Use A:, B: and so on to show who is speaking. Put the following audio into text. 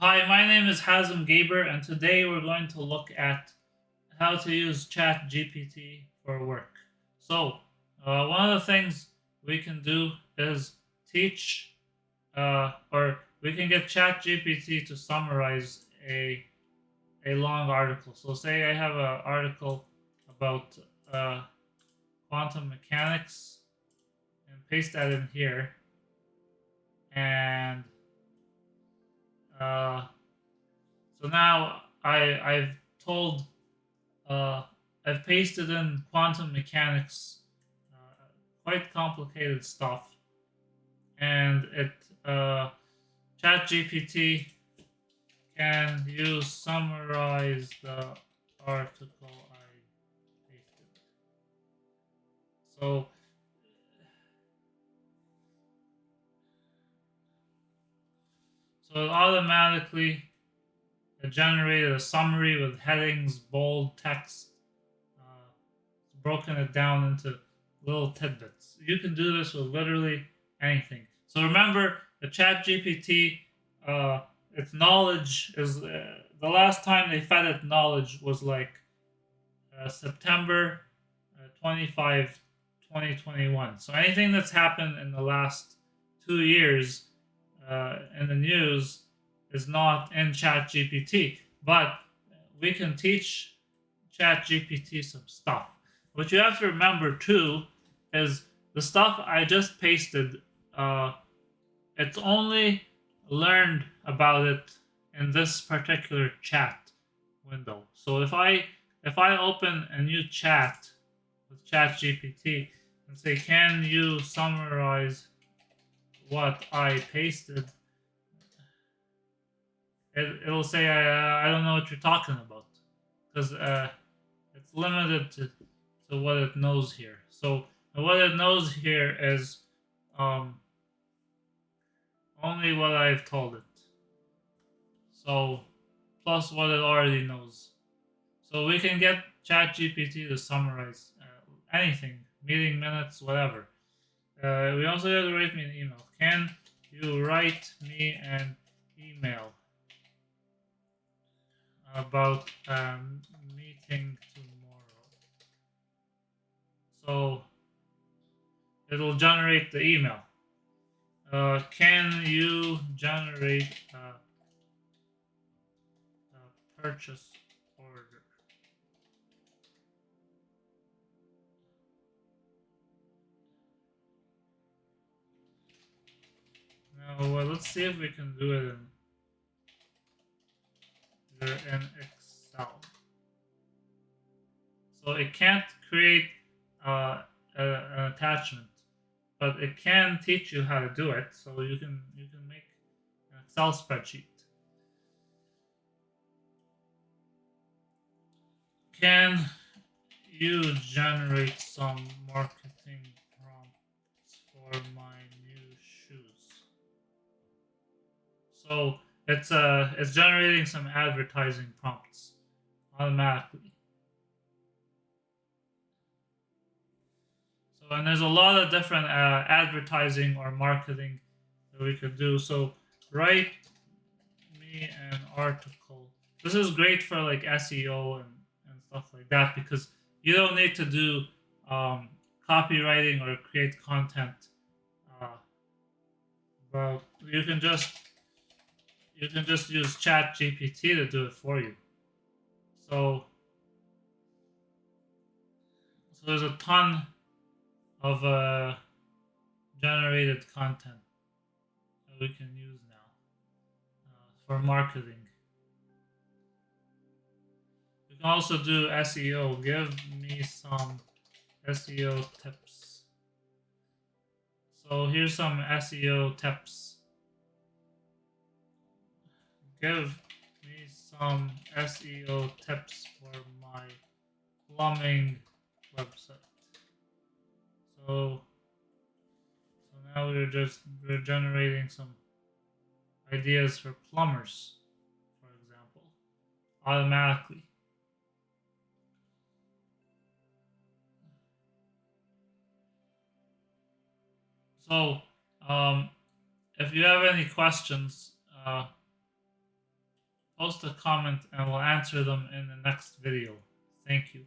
A: Hi, my name is Hazem Gaber, and today we're going to look at how to use ChatGPT for work. One of the things we can do is teach, or we can get ChatGPT to summarize a long article. So, say I have an article about uh, quantum mechanics, and paste that in here, and uh, so now I've told Uh, I've pasted in quantum mechanics, quite complicated stuff, and it ChatGPT can you summarize the article I pasted. So so it automatically generated a summary with headings, bold text, broken it down into little tidbits. You can do this with literally anything. So remember, the Chat GPT, its knowledge is the last time they fed it knowledge was like September 25, 2021. So anything that's happened in the last 2 years in the news is not in Chat GPT, but we can teach ChatGPT some stuff. What you have to remember too is the stuff I just pasted. It's only learned about it in this particular chat window. So if I open a new chat with ChatGPT and say, "Can you summarize what I pasted?" It'll say, "I don't know what you're talking about," because it's limited to what it knows here. So what it knows here is um, only what I've told it. So plus what it already knows. So we can get ChatGPT to summarize anything, meeting minutes, whatever. We also have to write me an email. Can you write me an email about meeting tomorrow? So it'll generate the email. Can you generate a purchase order? Now, let's see if we can do it in Excel. So it can't create an attachment, but it can teach you how to do it. So you can make an Excel spreadsheet. Can you generate some marketing prompts for my new shoes? So it's generating some advertising prompts automatically. So and there's a lot of different advertising or marketing that we could do. So write me an article. This is great for like SEO and stuff like that because you don't need to do um, copywriting or create content. Uh, but you can just use Chat GPT to do it for you. So so there's a ton of generated content that we can use now for marketing. You can also do SEO. Give me some SEO tips. So here's some SEO tips. Give me some SEO tips for my plumbing website. So so now we're generating some ideas for plumbers, for example, automatically. So if you have any questions, post a comment and we'll answer them in the next video. Thank you.